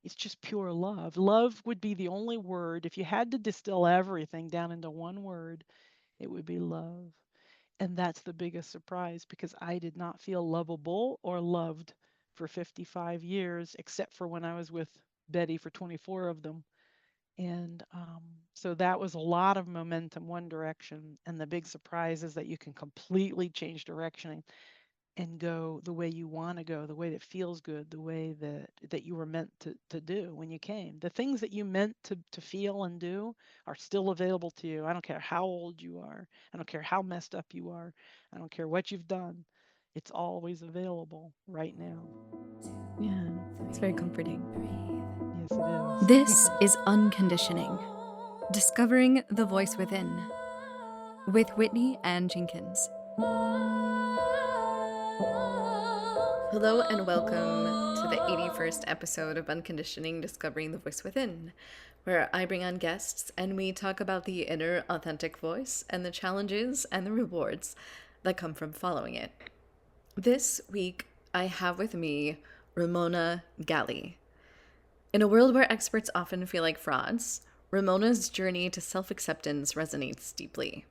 It's just pure love. Love would be the only word. If you had to distill everything down into one word, it would be love. And that's the biggest surprise because I did not feel lovable or loved for 55 years, except for when I was with Betty for 24 of them. And so that was a lot of momentum one direction. And the big surprise is that you can completely change direction and go the way you want to go, the way that feels good, the way that you were meant to do when you came. The things that you meant to feel and do are still available to you. I don't care how old you are. I don't care how messed up you are. I don't care what you've done. It's always available right now. Yeah, it's very comforting. Yes, it is. This is Unconditioning, Discovering the Voice Within, with Whitney and Jenkins. Hello and welcome to the 81st episode of Unconditioning, Discovering the Voice Within, where I bring on guests and we talk about the inner authentic voice and the challenges and the rewards that come from following it. This week, I have with me Ramona Galey. In a world where experts often feel like frauds, Ramona's journey to self-acceptance resonates deeply.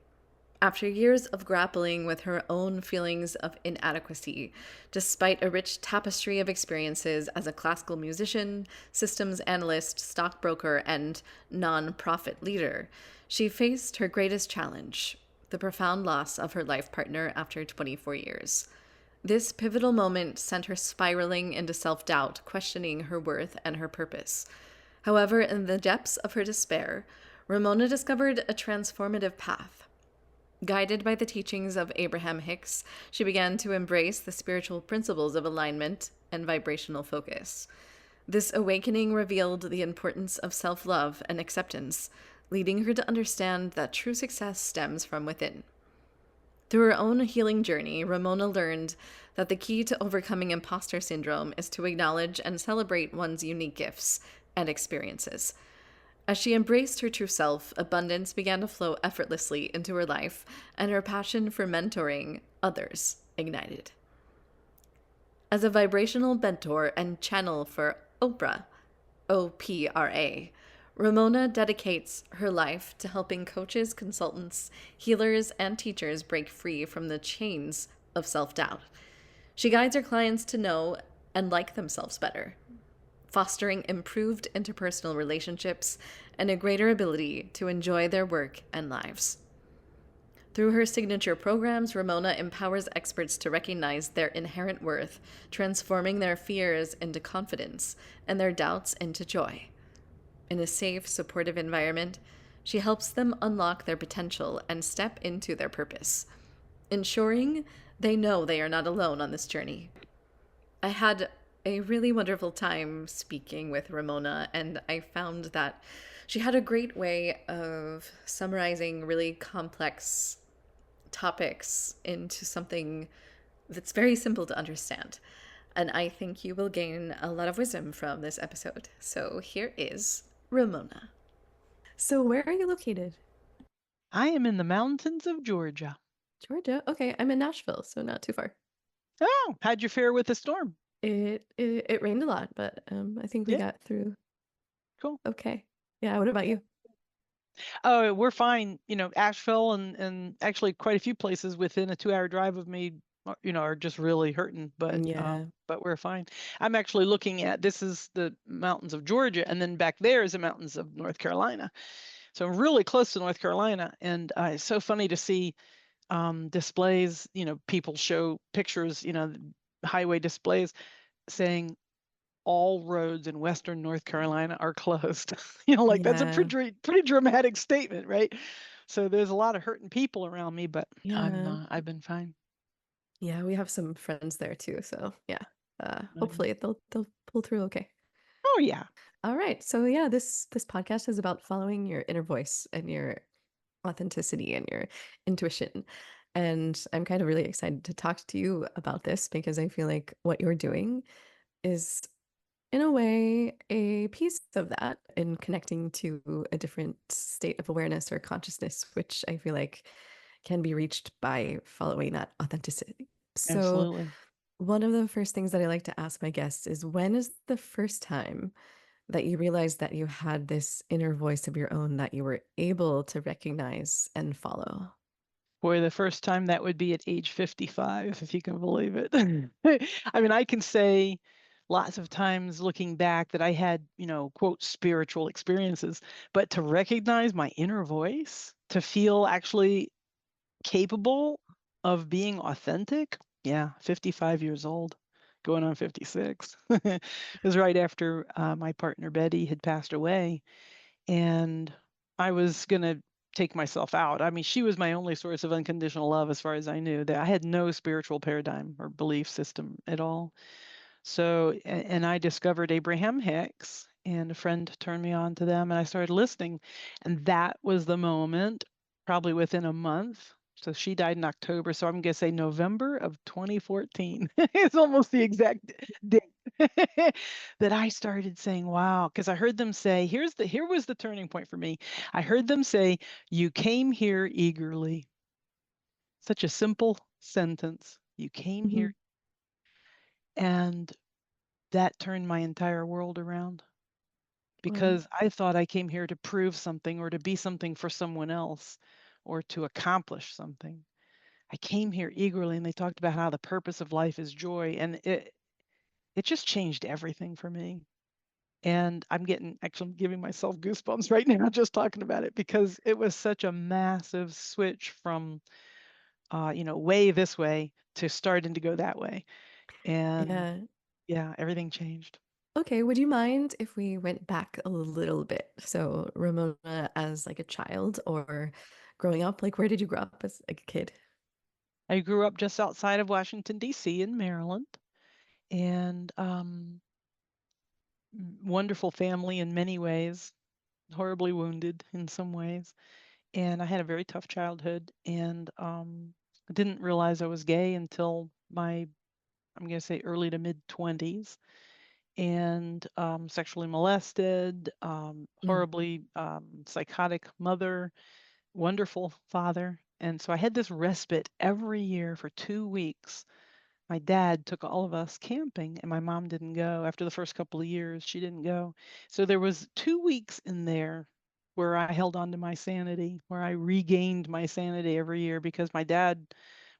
After years of grappling with her own feelings of inadequacy, despite a rich tapestry of experiences as a classical musician, systems analyst, stockbroker, and nonprofit leader, she faced her greatest challenge, the profound loss of her life partner after 24 years. This pivotal moment sent her spiraling into self-doubt, questioning her worth and her purpose. However, in the depths of her despair, Ramona discovered a transformative path. Guided by the teachings of Abraham Hicks, she began to embrace the spiritual principles of alignment and vibrational focus. This awakening revealed the importance of self-love and acceptance, leading her to understand that true success stems from within. Through her own healing journey, Ramona learned that the key to overcoming imposter syndrome is to acknowledge and celebrate one's unique gifts and experiences. As she embraced her true self, abundance began to flow effortlessly into her life, and her passion for mentoring others ignited. As a vibrational mentor and channel for Opra, OPRA, Ramona dedicates her life to helping coaches, consultants, healers, and teachers break free from the chains of self-doubt. She guides her clients to know and like themselves better, fostering improved interpersonal relationships and a greater ability to enjoy their work and lives. Through her signature programs, Ramona empowers experts to recognize their inherent worth, transforming their fears into confidence and their doubts into joy. In a safe, supportive environment, she helps them unlock their potential and step into their purpose, ensuring they know they are not alone on this journey. I had a really wonderful time speaking with Ramona, and I found that she had a great way of summarizing really complex topics into something that's very simple to understand. And I think you will gain a lot of wisdom from this episode. So here is Ramona. So, where are you located? I am in the mountains of Georgia. Georgia? Okay, I'm in Nashville, so not too far. Oh, how'd you fare with the storm? It rained a lot, but I think we Yeah, got through cool. okay. Yeah, what about you? Oh, we're fine. Asheville and actually quite a few places within a 2-hour drive of me, are just really hurting, Yeah. but we're fine. I'm actually looking at this is the mountains of Georgia, and then back there is the mountains of North Carolina. So I'm really close to North Carolina, and it's so funny to see displays. People show pictures, highway displays saying all roads in Western North Carolina are closed. Like that's a Yeah. pretty dramatic statement, right? So there's a lot of hurting people around me, but Yeah. I've been fine. Yeah, we have some friends there too, so yeah. Um, Hopefully they'll pull through okay. oh yeah, All right. So yeah, this podcast is about following your inner voice and your authenticity and your intuition. And I'm kind of really excited to talk to you about this because I feel like what you're doing is in a way a piece of that in connecting to a different state of awareness or consciousness, which I feel like can be reached by following that authenticity. So absolutely. one of the first things that I like to ask my guests is when is the first time that you realized that you had this inner voice of your own that you were able to recognize and follow? Boy, the first time that would be at age 55, if you can believe it. I mean, I can say lots of times looking back that I had, quote, spiritual experiences, but to recognize my inner voice, to feel actually capable of being authentic, yeah, 55 years old, going on 56. It was right after my partner Betty had passed away, and I was going to take myself out. I mean, she was my only source of unconditional love as far as I knew. That I had no spiritual paradigm or belief system at all. So, and I discovered Abraham Hicks, and a friend turned me on to them, and I started listening. And that was the moment, probably within a month. So she died in October. So I'm going to say November of 2014. It's almost the exact date that I started saying, wow, because I heard them say, here was the turning point for me. I heard them say, you came here eagerly. Such a simple sentence. You came Hmm. here, and that turned my entire world around Wow. because I thought I came here to prove something or to be something for someone else or to accomplish something. I came here eagerly, and they talked about how the purpose of life is joy, and it just changed everything for me. And I'm giving myself goosebumps right now just talking about it because it was such a massive switch from way this way to starting to go that way. And Yeah. yeah, everything changed. Okay, would you mind if we went back a little bit? So, Ramona as like a child or growing up, like where did you grow up as like a kid? I grew up just outside of Washington, D.C. in Maryland, and wonderful family in many ways, horribly wounded in some ways. And I had a very tough childhood, and I didn't realize I was gay until I'm going to say early to mid 20s, and sexually molested, Mm. horribly psychotic mother, wonderful father. And so I had this respite every year for 2 weeks. My dad took all of us camping, and my mom didn't go. After the first couple of years, she didn't go. So there was 2 weeks in there where I held on to my sanity, where I regained my sanity every year because my dad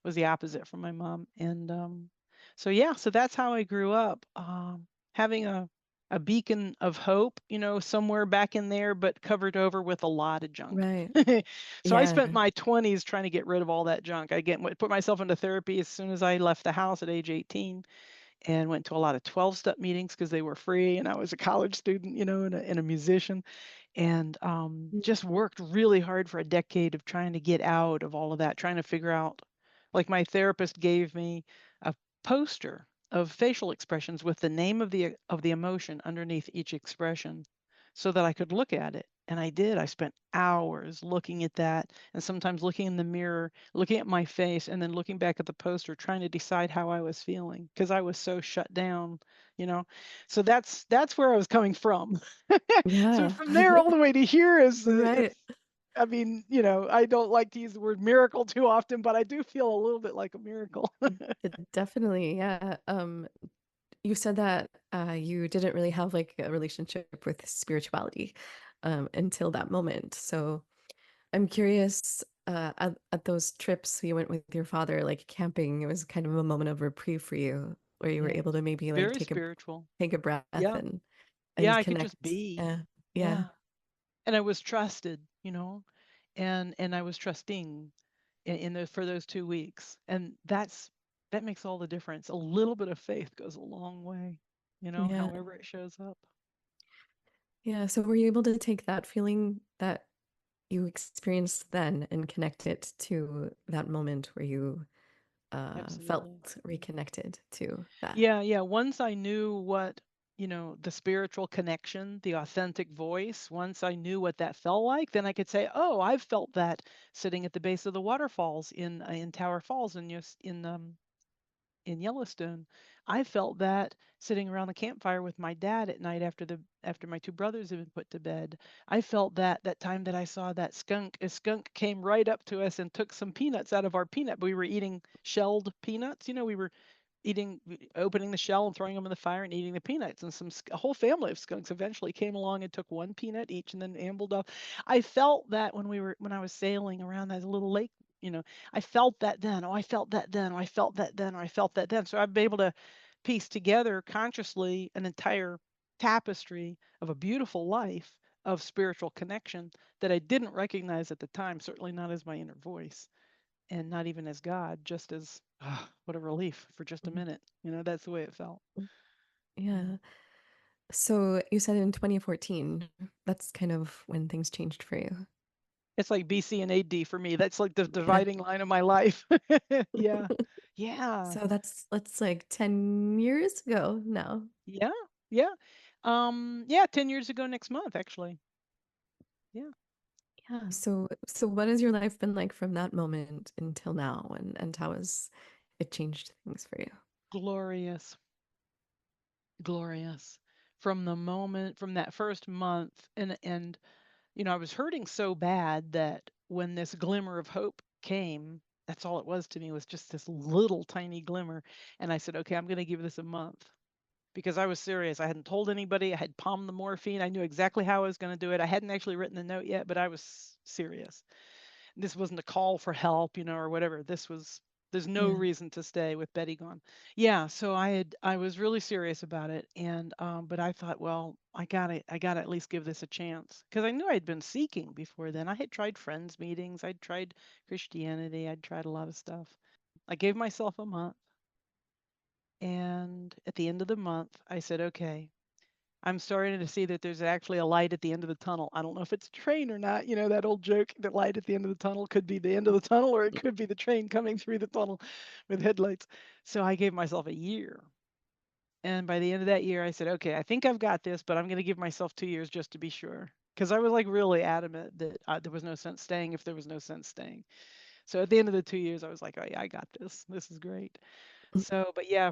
was the opposite from my mom. And so yeah, so that's how I grew up, having a beacon of hope, somewhere back in there, but covered over with a lot of junk. Right. So I spent Yeah. my 20s trying to get rid of all that junk. I put myself into therapy as soon as I left the house at age 18, and went to a lot of 12-step meetings because they were free, and I was a college student, and a musician, and Mm. just worked really hard for a decade of trying to get out of all of that, trying to figure out, like, my therapist gave me a poster of facial expressions with the name of the emotion underneath each expression so that I could look at it. And I did. I spent hours looking at that, and sometimes looking in the mirror, looking at my face, and then looking back at the poster, trying to decide how I was feeling because I was so shut down, you know. So that's where I was coming from. So Yeah. from there all the way to here is, Right. I mean, I don't like to use the word miracle too often, but I do feel a little bit like a miracle. Definitely. Yeah. You said that you didn't really have like a relationship with spirituality until that moment. So I'm curious, at those trips you went with your father, like camping, it was kind of a moment of reprieve for you, where you were Yes. able to maybe like Very spiritual. take a breath Yeah. Yeah, and I could just connect. be. Yeah. Yeah. Yeah. And I was trusted, and I was trusting in those for those 2 weeks. And that makes all the difference. A little bit of faith goes a long way, Yeah. however it shows up. Yeah. So were you able to take that feeling that you experienced then and connect it to that moment where you felt Absolutely. reconnected to that? Yeah, yeah. Once I knew what, the spiritual connection, the authentic voice, once I knew what that felt like, then I could say, "Oh, I've felt that sitting at the base of the waterfalls in Tower Falls in Yellowstone. I felt that sitting around the campfire with my dad at night after my two brothers had been put to bed. I felt that time that I saw that skunk. A skunk came right up to us and took some peanuts out of our peanut. We were eating shelled peanuts. We were eating, opening the shell and throwing them in the fire and eating the peanuts. And a whole family of skunks eventually came along and took one peanut each and then ambled off. I felt that when I was sailing around that little lake, you know, I felt that then. Oh, I felt that then. Oh, I felt that then. Or I felt that then. So I've been able to piece together consciously an entire tapestry of a beautiful life of spiritual connection that I didn't recognize at the time, certainly not as my inner voice and not even as God, just as what a relief for just a Mhm. minute. That's the way it felt. Yeah. Yeah. So you said in 2014, that's kind of when things changed for you. It's like BC and AD for me. That's like the Yeah. dividing line of my life. Yeah. Yeah. So that's like 10 years ago now. Yeah. Yeah. Yeah, 10 years ago next month actually. Yeah. Yeah. So what has your life been like from that moment until now, and how has it changed things for you? Glorious. Glorious. From that first month, and I was hurting so bad that when this glimmer of hope came, that's all it was to me, was just this little tiny glimmer. And I said, okay, I'm going to give this a month because I was serious. I hadn't told anybody. I had palmed the morphine. I knew exactly how I was going to do it. I hadn't actually written the note yet, but I was serious. This wasn't a call for help, or whatever. There's no Yeah. reason to stay with Betty gone. Yeah, so I was really serious about it, and but I thought, well, I got to at least give this a chance because I knew I'd been seeking before then. I had tried friends meetings, I'd tried Christianity, I'd tried a lot of stuff. I gave myself a month, and at the end of the month, I said, okay, I'm starting to see that there's actually a light at the end of the tunnel. I don't know if it's a train or not. That old joke, that light at the end of the tunnel could be the end of the tunnel or it could be the train coming through the tunnel with headlights. So I gave myself a year. And by the end of that year, I said, okay, I think I've got this, but I'm going to give myself 2 years just to be sure. Because I was like really adamant that there was no sense staying if there was no sense staying. So at the end of the 2 years, I was like, oh, yeah, I got this. This is great. So, but yeah,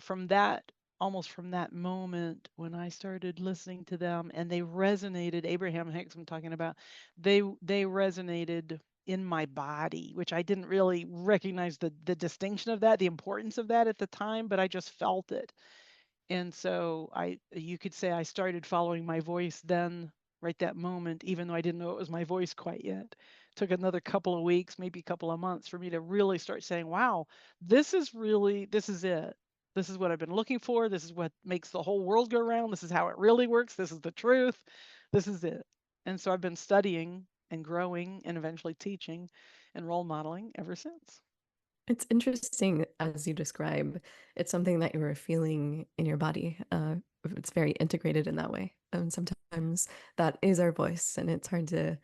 almost from that moment when I started listening to them and they resonated, Abraham Hicks, I'm talking about, they resonated in my body, which I didn't really recognize the distinction of that, the importance of that at the time, but I just felt it. And so you could say I started following my voice then, right that moment, even though I didn't know it was my voice quite yet. Took another couple of weeks, maybe a couple of months for me to really start saying, wow, this is it. This is what I've been looking for. This is what makes the whole world go round. This is how it really works. This is the truth. This is it. And so I've been studying and growing and eventually teaching and role modeling ever since. It's interesting as you describe. It's something that you were feeling in your body. It's very integrated in that way. And sometimes that is our voice, and it's hard to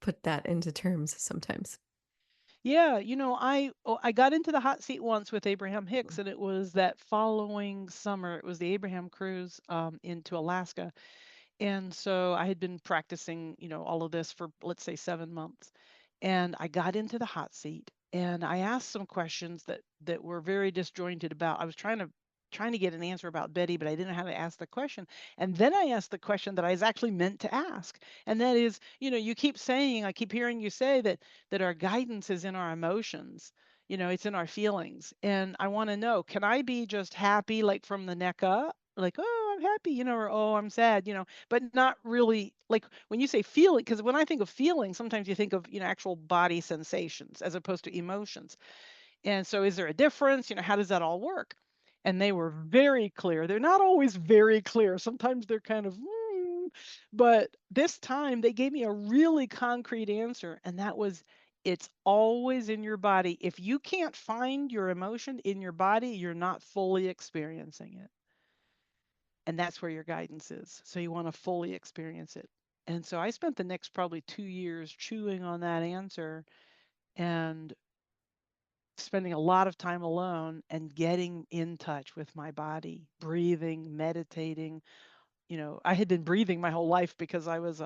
put that into terms sometimes. Yeah, I got into the hot seat once with Abraham Hicks, and it was that following summer. It was the Abraham cruise into Alaska, and so I had been practicing, all of this for, let's say, 7 months. And I got into the hot seat and I asked some questions that were very disjointed about. I was trying to get an answer about Betty, but I didn't know how to ask the question. And then I asked the question that I was actually meant to ask. And that is, you keep saying, I keep hearing you say that our guidance is in our emotions. It's in our feelings. And I want to know, can I be just happy like from the neck up? Like, oh, I'm happy, or oh, I'm sad, but not really like when you say feeling, because when I think of feeling, sometimes you think of, actual body sensations as opposed to emotions. And so is there a difference? How does that all work? And they were very clear. They're not always very clear. Sometimes they're kind of, but this time they gave me a really concrete answer. And that was, it's always in your body. If you can't find your emotion in your body, you're not fully experiencing it. And that's where your guidance is. So you want to fully experience it. And so I spent the next probably 2 years chewing on that answer and spending a lot of time alone and getting in touch with my body, breathing, meditating. I had been breathing my whole life because I was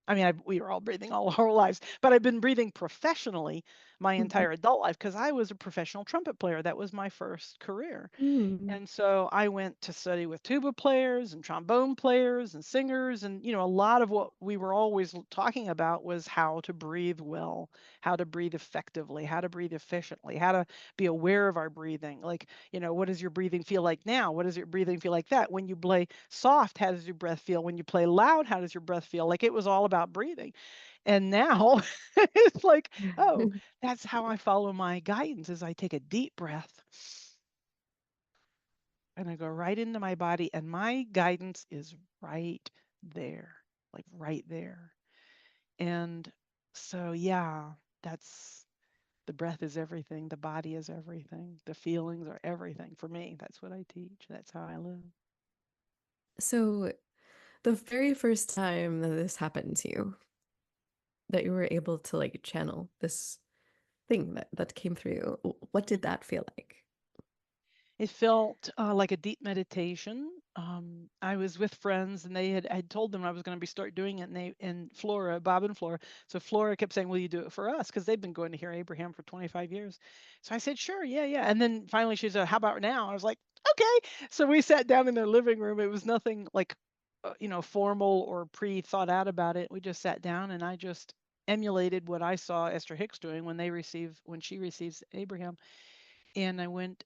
I mean, we were all breathing all our lives, but I've been breathing professionally my Mhm. entire adult life because I was a professional trumpet player. That was my first career. Mm. And so I went to study with tuba players and trombone players and singers. And, a lot of what we were always talking about was how to breathe well, how to breathe effectively, how to breathe efficiently, how to be aware of our breathing. Like, what does your breathing feel like now? What does your breathing feel like that? When you play soft, how does your breath feel? When you play loud, how does your breath feel? Like it was all about breathing. And now it's like, oh, that's how I follow my guidance is I take a deep breath and I go right into my body, and my guidance is right there, like right there. And so, yeah, that's the breath is everything. The body is everything. The feelings are everything for me. That's what I teach. That's how I live. So, the very first time that this happened to you, that you were able to like channel this thing that came through you, what did that feel like? It felt like a deep meditation. I was with friends, and I had told them I was going to be start doing it, and Flora, Bob and Flora. So Flora kept saying, "Will you do it for us?" Because they've been going to hear Abraham for 25 years. So I said, "Sure, yeah, yeah." And then finally she said, "How about now?" I was like, "Okay." So we sat down in their living room. It was nothing like, formal or pre thought out about it. We just sat down, and I just emulated what I saw Esther Hicks doing when she receives Abraham, and I went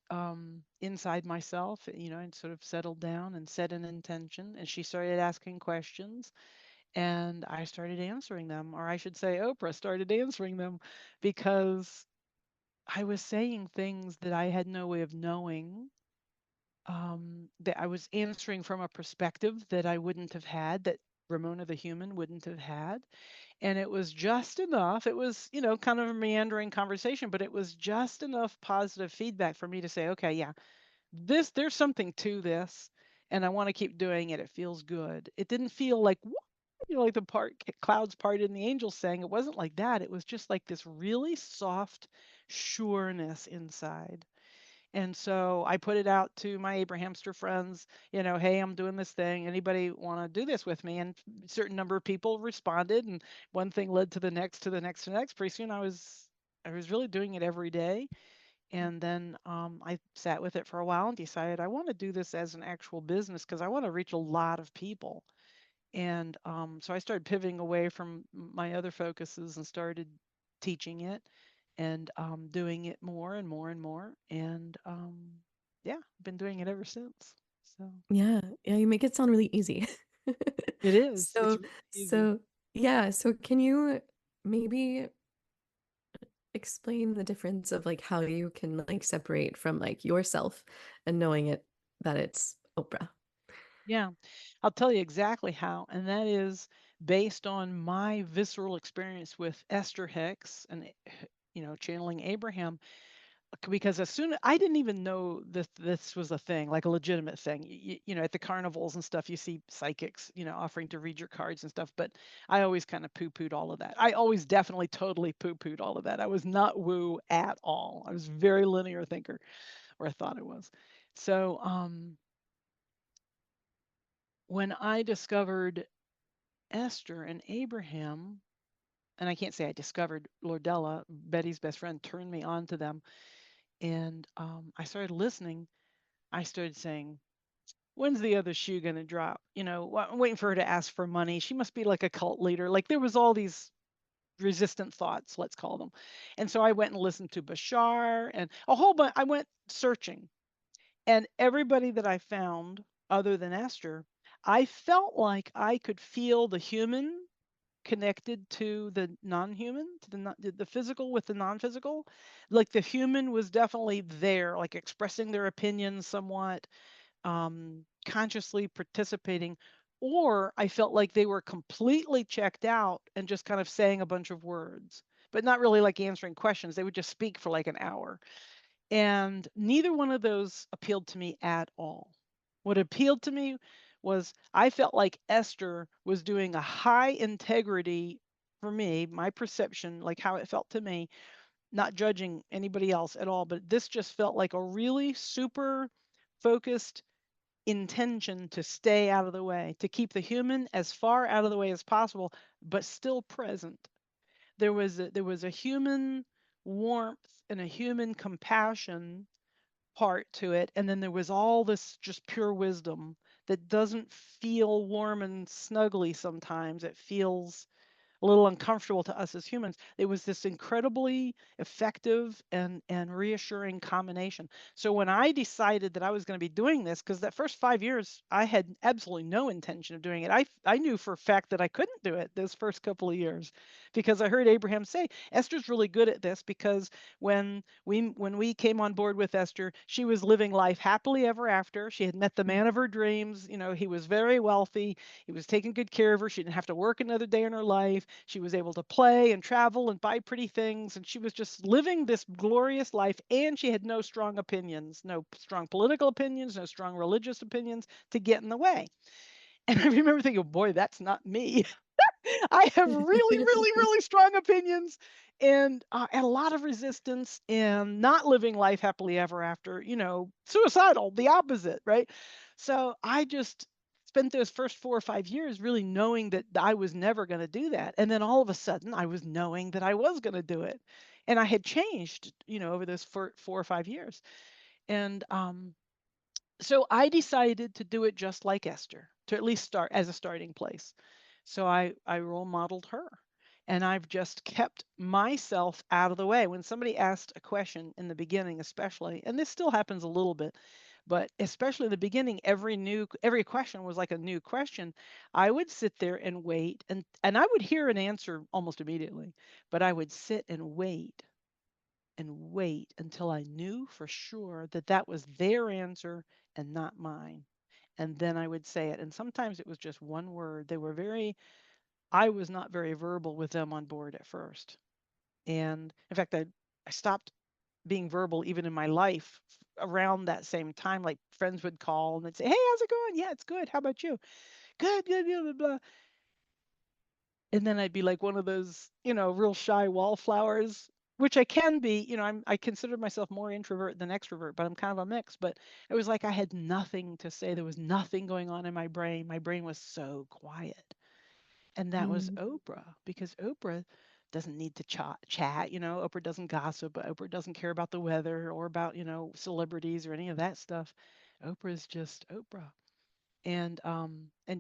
inside myself, and sort of settled down and set an intention. And she started asking questions, and I started answering them, or I should say, Oprah started answering them, because I was saying things that I had no way of knowing. That I was answering from a perspective that I wouldn't have had, that Ramona the human wouldn't have had. And it was just enough. It was, kind of a meandering conversation, but it was just enough positive feedback for me to say, okay, yeah, there's something to this, and I want to keep doing it. It feels good. It didn't feel like, like the clouds parted and the angels sang. It wasn't like that. It was just like this really soft sureness inside. And so I put it out to my Abrahamster friends, hey, I'm doing this thing. Anybody want to do this with me? And a certain number of people responded, and one thing led to the next, to the next, to the next. Pretty soon I was really doing it every day. And then I sat with it for a while and decided I want to do this as an actual business because I want to reach a lot of people. And so I started pivoting away from my other focuses and started teaching it and doing it more and more and more. And yeah, been doing it ever since. So Yeah, yeah, you make it sound really easy. it is. It's So, really easy. so yeah, so can you maybe explain the difference of like how you can like separate from like yourself and knowing it that it's Oprah? Yeah, I'll tell you exactly how. And that is based on my visceral experience with Esther Hicks and, channeling Abraham. Because as soon I didn't even know that this was a thing, like a legitimate thing. At the carnivals and stuff, you see psychics, offering to read your cards and stuff. But I always kind of poo-pooed all of that. I always definitely totally poo-pooed all of that. I was not woo at all. I was very linear thinker, or I thought I was. So when I discovered Esther and Abraham, and I can't say I discovered Lordella, Betty's best friend, turned me on to them, and I started listening. I started saying, when's the other shoe going to drop? I'm waiting for her to ask for money. She must be like a cult leader. Like there was all these resistant thoughts, let's call them. And so I went and listened to Bashar and a whole bunch. I went searching, and everybody that I found, other than Esther, I felt like I could feel the human connected to the non-human, to the physical with the non-physical. Like the human was definitely there, like expressing their opinions somewhat, consciously participating, or I felt like they were completely checked out and just kind of saying a bunch of words, but not really like answering questions. They would just speak for like an hour. And neither one of those appealed to me at all. What appealed to me was I felt like Esther was doing a high integrity for me, my perception, like how it felt to me, not judging anybody else at all, but this just felt like a really super focused intention to stay out of the way, to keep the human as far out of the way as possible, but still present. There was a human warmth and a human compassion part to it, and then there was all this just pure wisdom that doesn't feel warm and snuggly sometimes. It feels a little uncomfortable to us as humans. It was this incredibly effective and reassuring combination. So when I decided that I was going to be doing this, because that first 5 years I had absolutely no intention of doing it. I knew for a fact that I couldn't do it those first couple of years, because I heard Abraham say Esther's really good at this, because when we came on board with Esther, she was living life happily ever after. She had met the man of her dreams. He was very wealthy. He was taking good care of her. She didn't have to work another day in her life. She was able to play and travel and buy pretty things. And she was just living this glorious life. And she had no strong opinions, no strong political opinions, no strong religious opinions to get in the way. And I remember thinking, boy, that's not me. I have really, really, really strong opinions and a lot of resistance and not living life happily ever after, suicidal, the opposite, right? So I just spent those first 4 or 5 years really knowing that I was never going to do that. And then all of a sudden I was knowing that I was going to do it. And I had changed, over those 4 or 5 years. And so I decided to do it just like Esther, to at least start as a starting place. So I role modeled her. And I've just kept myself out of the way. When somebody asked a question in the beginning, especially, and this still happens a little bit, but especially in the beginning, every question was like a new question. I would sit there and wait, and I would hear an answer almost immediately, but I would sit and wait until I knew for sure that that was their answer and not mine. And then I would say it. And sometimes it was just one word. I was not very verbal with them on board at first. And in fact, I stopped being verbal even in my life around that same time. Like friends would call and they'd say, "Hey, how's it going?" "Yeah, it's good. How about you?" "Good, good, blah, blah, blah." And then I'd be like one of those, real shy wallflowers, which I can be. I consider myself more introvert than extrovert, but I'm kind of a mix. But it was like I had nothing to say. There was nothing going on in my brain. My brain was so quiet. And that was Mm. Oprah, because Oprah doesn't need to chat. Oprah doesn't gossip. Oprah doesn't care about the weather or about, celebrities or any of that stuff. Oprah is just Oprah. And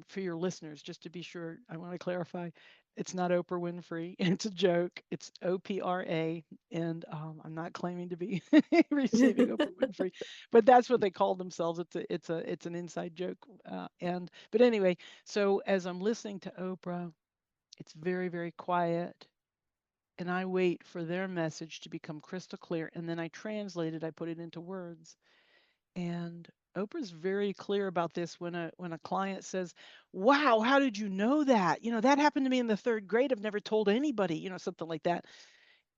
for your listeners, just to be sure, I want to clarify, it's not Oprah Winfrey. It's a joke. It's Opra, and I'm not claiming to be receiving Oprah Winfrey, but that's what they call themselves. It's an inside joke. But anyway, so as I'm listening to Oprah, it's very, very quiet, and I wait for their message to become crystal clear, and then I translate it. I put it into words. And Oprah's very clear about this when a client says, "Wow, how did you know that? That happened to me in the third grade. I've never told anybody," something like that.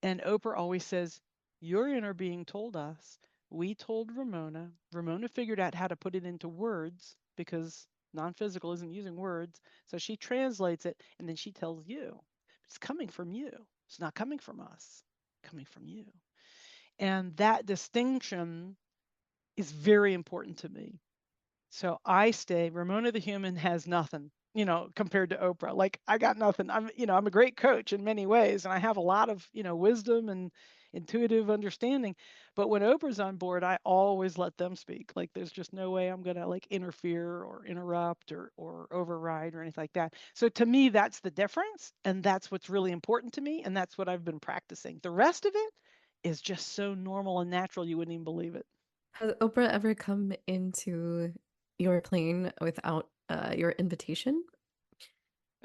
And Oprah always says, "Your inner being told us. We told Ramona. Ramona figured out how to put it into words because non-physical isn't using words. So she translates it and then she tells you. It's coming from you. It's not coming from us. Coming from you." And that distinction is very important to me. So I stay. Ramona the human has nothing, compared to Oprah. Like I got nothing. I'm a great coach in many ways, and I have a lot of, wisdom and intuitive understanding. But when Oprah's on board, I always let them speak. Like there's just no way I'm gonna like interfere or interrupt or override or anything like that. So to me, that's the difference, and that's what's really important to me, and that's what I've been practicing. The rest of it is just so normal and natural you wouldn't even believe it. Has Oprah ever come into your plane without your invitation?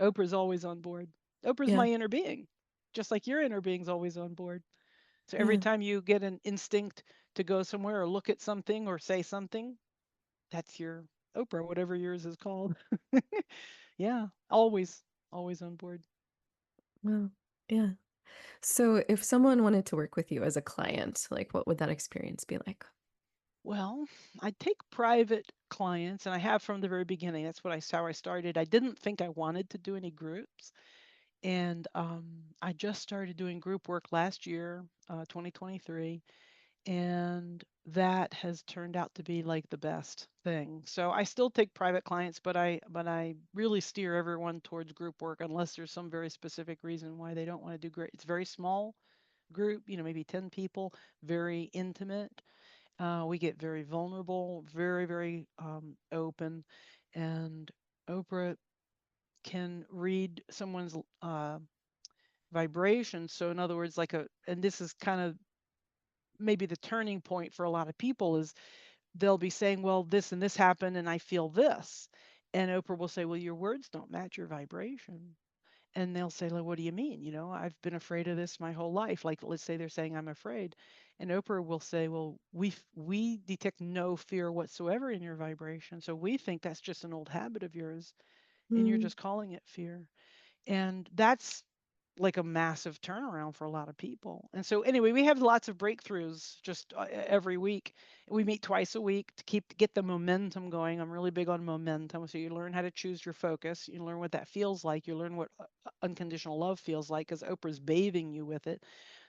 Oprah's always on board. Oprah's Yeah, my inner being, just like your inner being's always on board. So every yeah. time you get an instinct to go somewhere or look at something or say something, that's your Oprah, whatever yours is called. Yeah, always, always on board. Well, yeah. So if someone wanted to work with you as a client, like what would that experience be like? Well, I take private clients, and I have from the very beginning. That's how I started. I didn't think I wanted to do any groups, and I just started doing group work last year, 2023. And that has turned out to be like the best thing. So I still take private clients, but I really steer everyone towards group work unless there's some very specific reason why they don't want to do great. It's very small group, maybe 10 people, very intimate. We get very vulnerable, very, very open. And Oprah can read someone's vibration. So, in other words, and this is kind of maybe the turning point for a lot of people is they'll be saying, well, this and this happened, and I feel this. And Oprah will say, well, your words don't match your vibration. And they'll say, like, what do you mean? I've been afraid of this my whole life. Like, let's say they're saying, I'm afraid. And Oprah will say, well, we detect no fear whatsoever in your vibration. So we think that's just an old habit of yours, and you're Mm. just calling it fear. And that's like a massive turnaround for a lot of people. And so anyway, we have lots of breakthroughs just every week. We meet twice a week to get the momentum going. I'm really big on momentum. So you learn how to choose your focus. You learn what that feels like. You learn what unconditional love feels like because Oprah's bathing you with it.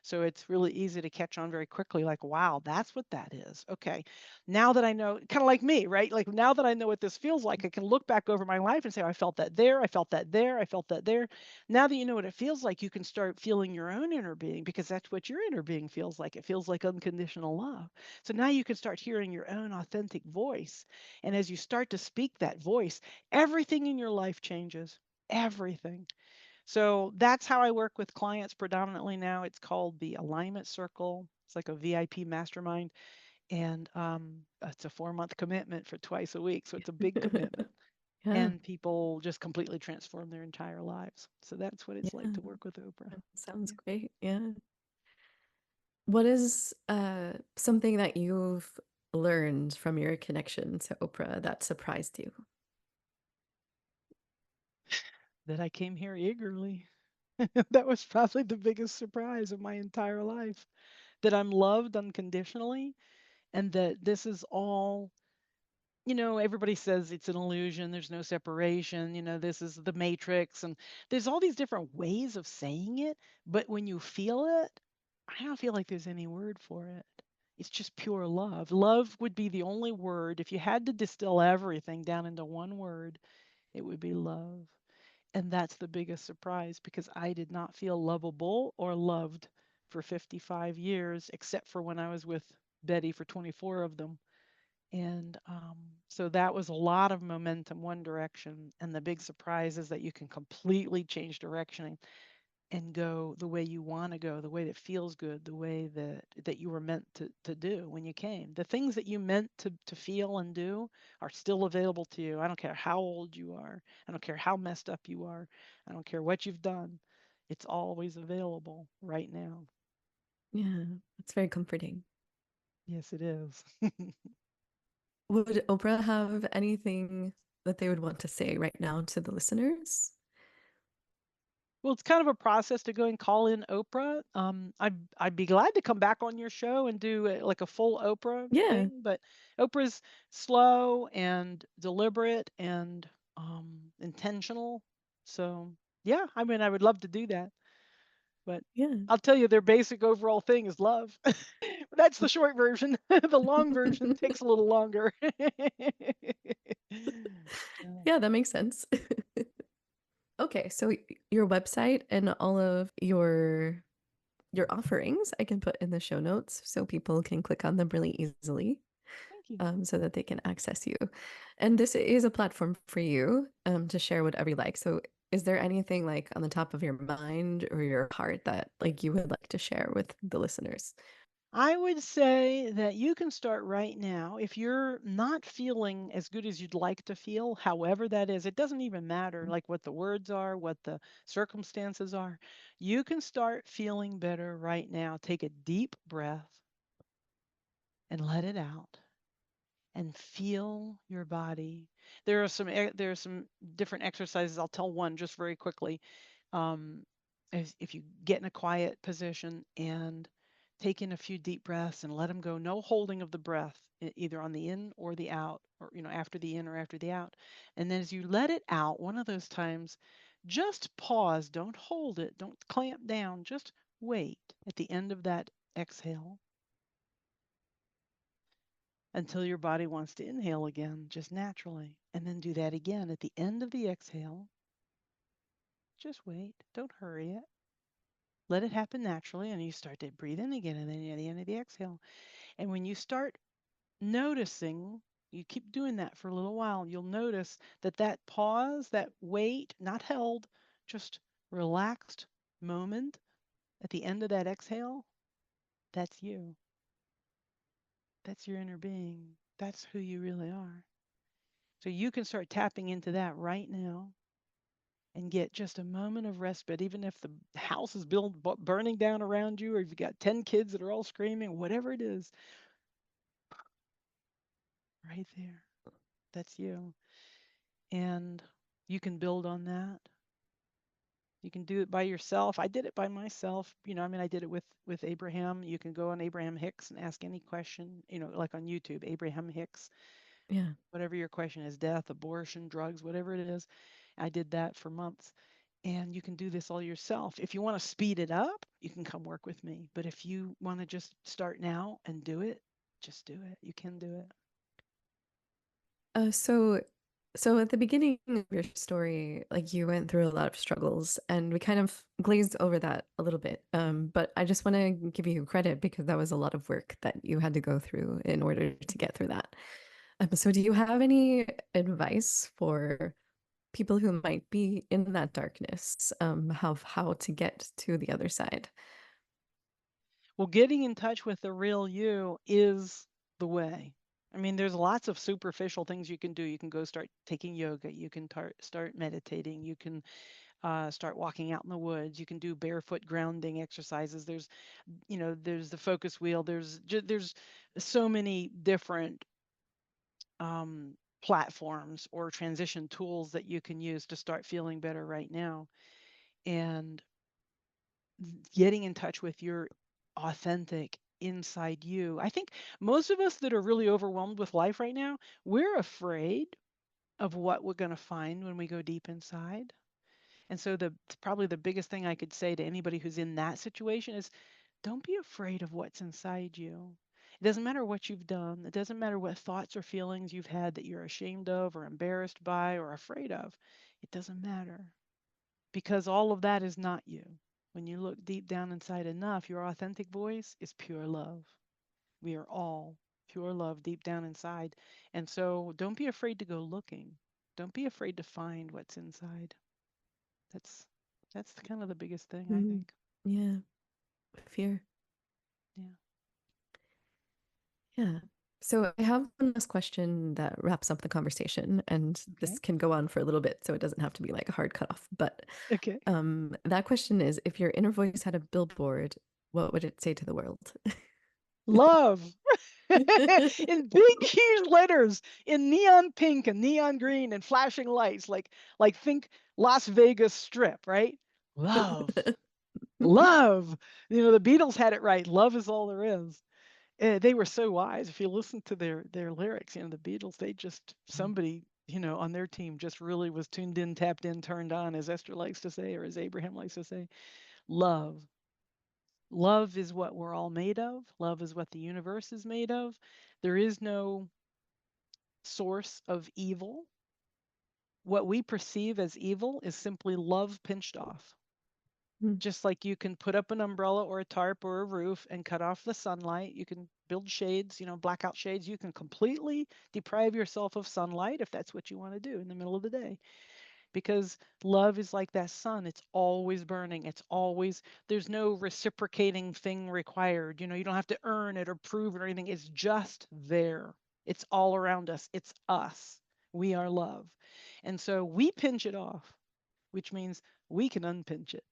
So it's really easy to catch on very quickly like, wow, that's what that is. Okay. Now that I know, kind of like me, right? Like now that I know what this feels like, I can look back over my life and say, I felt that there, I felt that there, I felt that there. Now that you know what it feels like, you can start feeling your own inner being because that's what your inner being feels like. It feels like unconditional love. So now you can start hearing your own authentic voice. And as you start to speak that voice, everything in your life changes. Everything. So that's how I work with clients predominantly now. It's called the Alignment Circle. It's like a VIP mastermind, and it's a 4 month commitment for twice a week. So it's a big commitment, Yeah. and people just completely transform their entire lives. So that's what it's like Yeah. to work with Oprah. Sounds Yeah. great. Yeah. What is something that you've learned from your connection to Oprah that surprised you? That I came here eagerly. That was probably the biggest surprise of my entire life. That I'm loved unconditionally, and that this is all, everybody says it's an illusion, there's no separation, this is the matrix, and there's all these different ways of saying it, but when you feel it, I don't feel like there's any word for it. It's just pure love. Love would be the only word. If you had to distill everything down into one word, it would be love. And that's the biggest surprise because I did not feel lovable or loved for 55 years, except for when I was with Betty for 24 of them. And so that was a lot of momentum one direction. And the big surprise is that you can completely change direction and go the way you want to go, the way that feels good, the way that you were meant to do when you came. The things that you meant to feel and do are still available to you. I don't care how old you are. I don't care how messed up you are. I don't care what you've done. It's always available right now. Yeah, it's very comforting. Yes, it is. Would Oprah have anything that they would want to say right now to the listeners? Well, it's kind of a process to go and call in Oprah. I'd be glad to come back on your show and do like a full Oprah Yeah, thing, but Oprah's slow and deliberate and intentional. So yeah, I mean, I would love to do that, but yeah. I'll tell you, their basic overall thing is love. That's the short version. The long version takes a little longer. Yeah. Yeah, that makes sense. Okay, so your website and all of your offerings I can put in the show notes so people can click on them really easily, Thank you. so that they can access you. And this is a platform for you to share whatever you like. So is there anything like on the top of your mind or your heart that like you would like to share with the listeners? I would say that you can start right now. If you're not feeling as good as you'd like to feel, however that is, it doesn't even matter like what the words are, what the circumstances are. You can start feeling better right now. Take a deep breath and let it out and feel your body. There are some different exercises. I'll tell one just very quickly. Um, if you get in a quiet position and take in a few deep breaths and let them go, no holding of the breath, either on the in or the out, or after the in or after the out. And then as you let it out, one of those times, just pause. Don't hold it. Don't clamp down. Just wait at the end of that exhale. until your body wants to inhale again, just naturally. And then do that again at the end of the exhale. Just wait. Don't hurry it. Let it happen naturally. And you start to breathe in again. And then at the end of the exhale. And when you start noticing, you keep doing that for a little while, you'll notice that that pause, that wait, not held, just relaxed moment at the end of that exhale, that's you. That's your inner being. That's who you really are. So you can start tapping into that right now and get just a moment of respite, even if the house is burning down around you, or if you've got 10 kids that are all screaming, whatever it is, right there. That's you. And you can build on that. You can do it by yourself. I did it by myself. I did it with Abraham. You can go on Abraham Hicks and ask any question, like on YouTube, Abraham Hicks, Yeah. whatever your question is, death, abortion, drugs, whatever it is. I did that for months. And you can do this all yourself. If you want to speed it up, you can come work with me. But if you want to just start now and do it, just do it. You can do it. Uh, so, so at the beginning of your story, like you went through a lot of struggles, and we kind of glazed over that a little bit. But I just want to give you credit because that was a lot of work that you had to go through in order to get through that. So do you have any advice for people who might be in that darkness, of how to get to the other side? Well, getting in touch with the real you is the way. There's lots of superficial things you can do. You can go start taking yoga. You can start meditating. You can start walking out in the woods. You can do barefoot grounding exercises. There's the focus wheel. There's so many different platforms or transition tools that you can use to start feeling better right now. And getting in touch with your authentic inside you. I think most of us that are really overwhelmed with life right now, we're afraid of what we're going to find when we go deep inside. And so probably the biggest thing I could say to anybody who's in that situation is don't be afraid of what's inside you. It doesn't matter what you've done. It doesn't matter what thoughts or feelings you've had that you're ashamed of or embarrassed by or afraid of. It doesn't matter because all of that is not you. When you look deep down inside enough, your authentic voice is pure love. We are all pure love deep down inside. And so don't be afraid to go looking. Don't be afraid to find what's inside. That's that's kind of the biggest thing, I Mm, think. yeah, fear. Yeah. Yeah. So I have one last question that wraps up the conversation, and this Okay. can go on for a little bit, so it doesn't have to be like a hard cutoff. But Okay. that question is, if your inner voice had a billboard, what would it say to the world? Love. In big huge letters in neon pink and neon green and flashing lights like think Las Vegas Strip, right? Love. Love. The Beatles had it right. Love is all there is. They were so wise. If you listen to their lyrics, the Beatles, they just somebody on their team just really was tuned in, tapped in, turned on, as Esther likes to say, or as Abraham likes to say. Love. Love is what we're all made of. Love is what the universe is made of. There is no source of evil. What we perceive as evil is simply love pinched off. Mm, Just like you can put up an umbrella or a tarp or a roof and cut off the sunlight, you can build shades, blackout shades. You can completely deprive yourself of sunlight if that's what you want to do in the middle of the day. Because love is like that sun. It's always burning. There's no reciprocating thing required. You don't have to earn it or prove it or anything. It's just there. It's all around us. It's us. We are love. And so we pinch it off, which means we can unpinch it.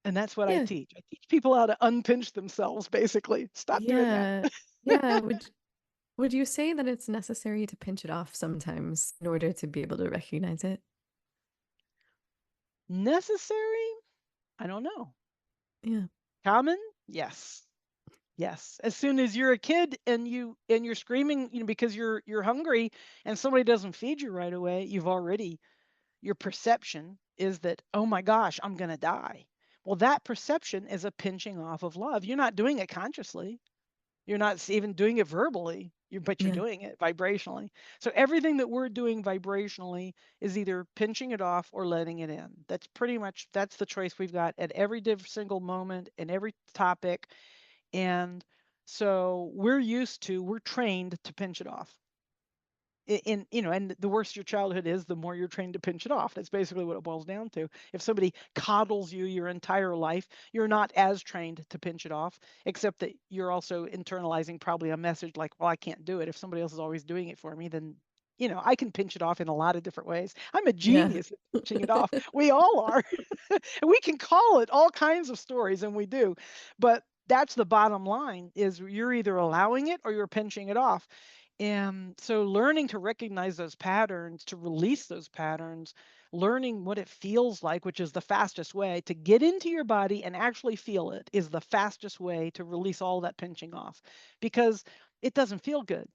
And that's what I yeah, teach. I teach people how to unpinch themselves, basically. Stop doing that. yeah, yeah. Would you say that it's necessary to pinch it off sometimes in order to be able to recognize it? Necessary? I don't know. Yeah. Common? Yes. Yes. As soon as you're a kid and you're screaming, because you're hungry and somebody doesn't feed you right away, your perception is that, oh my gosh, I'm going to die. Well, that perception is a pinching off of love. You're not doing it consciously. You're not even doing it verbally, but you're Yeah. doing it vibrationally. So everything that we're doing vibrationally is either pinching it off or letting it in. That's pretty much that's the choice we've got at every single moment and every topic. And so we're trained to pinch it off. And the worse your childhood is, the more you're trained to pinch it off. That's basically what it boils down to. If somebody coddles you your entire life, you're not as trained to pinch it off, except that you're also internalizing probably a message like, well, I can't do it. If somebody else is always doing it for me, then I can pinch it off in a lot of different ways. I'm a Yeah. genius at pinching it off. We all are. And we can call it all kinds of stories, and we do. But that's the bottom line, is you're either allowing it or you're pinching it off. And so learning to recognize those patterns, to release those patterns, learning what it feels like, which is the fastest way to get into your body and actually feel it, is the fastest way to release all that pinching off, because it doesn't feel good.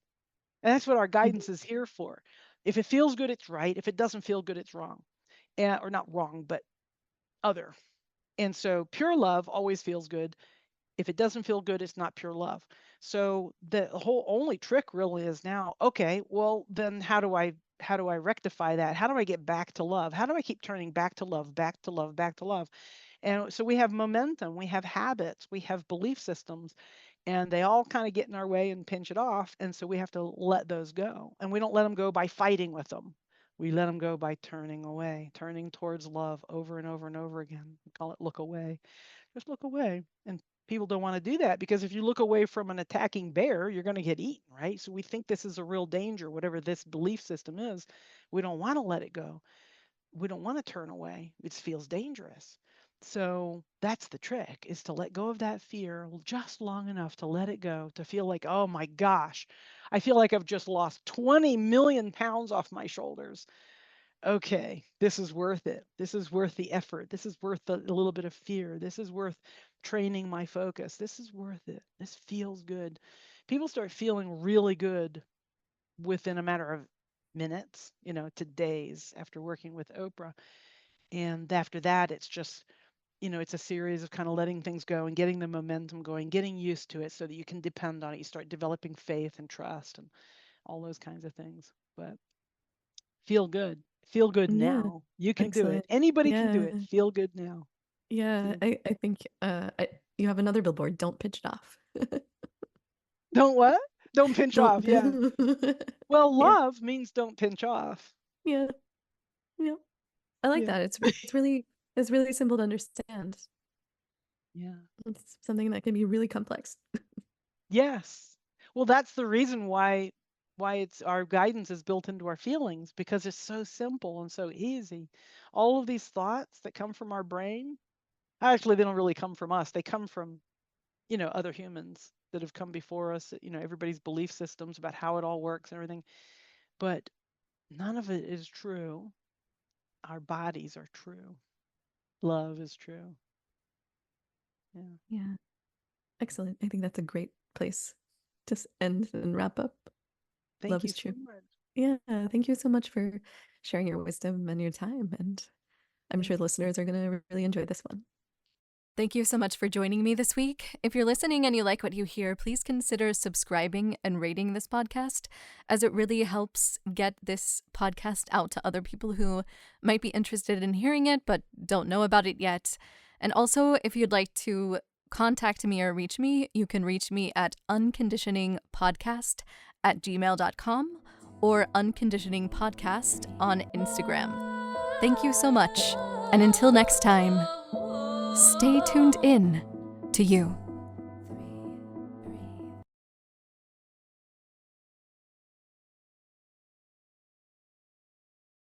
And that's what our Mhm. guidance is here for. If it feels good, it's right. If it doesn't feel good, it's wrong. Or not wrong, but other. And so pure love always feels good. If it doesn't feel good, it's not pure love. So the whole only trick really is now, okay, well then how do I rectify that? How do I get back to love? How do I keep turning back to love, back to love, back to love? And so we have momentum, we have habits, we have belief systems, and they all kind of get in our way and pinch it off. And so we have to let those go. And we don't let them go by fighting with them. We let them go by turning away, turning towards love over and over and over again. We call it look away. Just look away. And people don't want to do that, because if you look away from an attacking bear, you're going to get eaten, right? So we think this is a real danger, whatever this belief system is. We don't want to let it go. We don't want to turn away. It feels dangerous. So that's the trick, is to let go of that fear just long enough to let it go, to feel like, oh my gosh, I feel like I've just lost 20 million pounds off my shoulders. Okay, this is worth it. This is worth the effort. This is worth a little bit of fear. This is worth training my focus. This is worth it. This feels good. People start feeling really good within a matter of minutes, to days after working with Oprah. And after that, it's just, it's a series of kind of letting things go and getting the momentum going, getting used to it so that you can depend on it. You start developing faith and trust and all those kinds of things. But feel good. Feel good Yeah. now. You can do it. Excellent. Anybody can do Yeah. it. Feel good now. Yeah. Feel I think you have another billboard. Don't pitch it off. Don't what? Don't pinch Don't. off. Yeah. Well, Yeah. love means don't pinch off. Yeah. Yeah. I like Yeah. that. It's really simple to understand. Yeah. It's something that can be really complex. Yes. Well, that's the reason why it's our guidance is built into our feelings, because it's so simple and so easy. All of these thoughts that come from our brain, actually they don't really come from us. They come from, other humans that have come before us, everybody's belief systems about how it all works and everything. But none of it is true. Our bodies are true. Love is true. Yeah. Yeah. Excellent. I think that's a great place to end and wrap up. Thank Love you is so true. much. Yeah. Thank you so much for sharing your wisdom and your time. And I'm sure Thank the you. listeners are going to really enjoy this one. Thank you so much for joining me this week. If you're listening and you like what you hear, please consider subscribing and rating this podcast, as it really helps get this podcast out to other people who might be interested in hearing it but don't know about it yet. And also, if you'd like to contact me or reach me, you can reach me at unconditioningpodcast@gmail.com or unconditioningpodcast on Instagram. Thank you so much. And until next time, stay tuned in to you.